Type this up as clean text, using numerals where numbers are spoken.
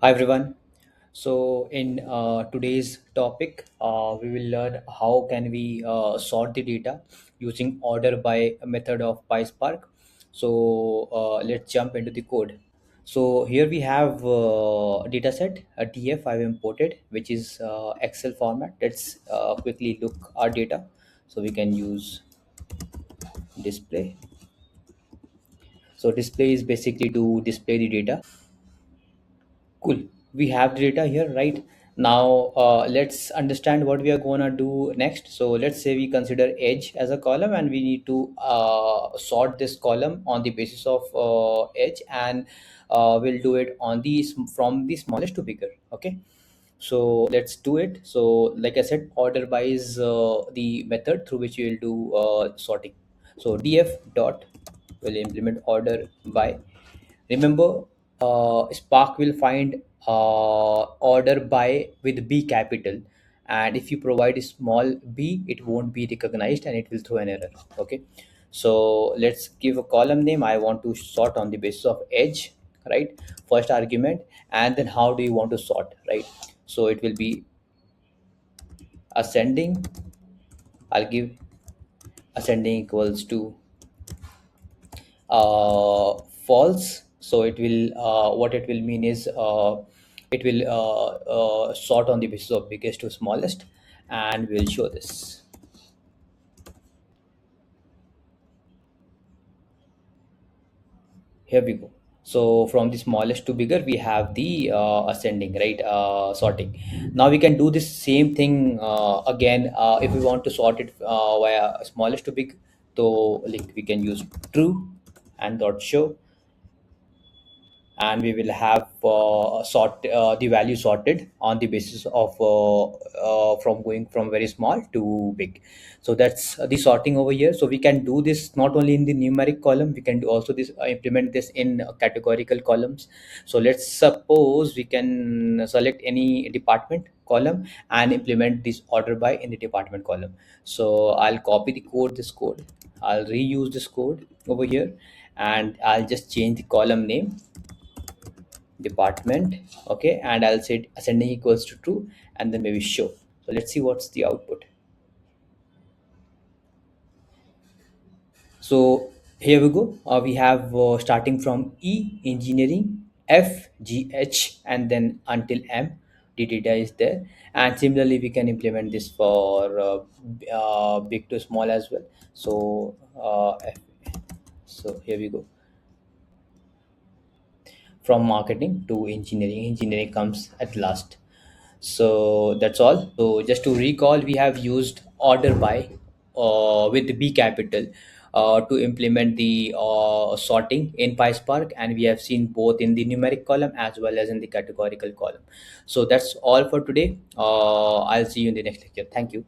Hi everyone. So in today's topic, we will learn how can we sort the data using order by method of PySpark. So let's jump into the code. So here we have a data set, a TF I've imported, which is Excel format. Let's quickly look our data. So we can use display. So display is basically to display the data. Cool. We have the data here, right? Now, let's understand what we are going to do next. So let's say we consider edge as a column and we need to sort this column on the basis of edge, and we'll do it on from the smallest to bigger. Okay. So let's do it. So like I said, order by is the method through which we will do sorting. So df dot will implement order by. Remember, Spark will find order by with B capital, and if you provide a small b, it won't be recognized and it will throw an error. Okay, so let's give a column name. I want to sort on the basis of edge, right? First argument, and then how do you want to sort, right? So it will be ascending. I'll give ascending equals to false. So it will what it will mean is it will sort on the basis of biggest to smallest, and we'll show this. Here we go. So from the smallest to bigger we have the ascending, right? Sorting. Now we can do this same thing again if we want to sort it via smallest to big. So like we can use true and dot show, and we will have the value sorted on the basis of from going from very small to big. So that's the sorting over here. So we can do this not only in the numeric column, we can do also this implement this in categorical columns. So let's suppose we can select any department column and implement this order by in the department column. So I'll copy the code, this code, I'll reuse this code over here, and I'll just change the column name department. Okay, and I'll say ascending equals to true, and then maybe show. So let's see what's the output. So here we go. We have starting from E engineering, F G H, and then until M the data is there. And similarly we can implement this for big to small as well. So F. So here we go. From marketing to engineering comes at last. So that's all. So just to recall, we have used order by with the B capital to implement the sorting in PySpark, and we have seen both in the numeric column as well as in the categorical column. So that's all for today. I'll see you in the next lecture. Thank you.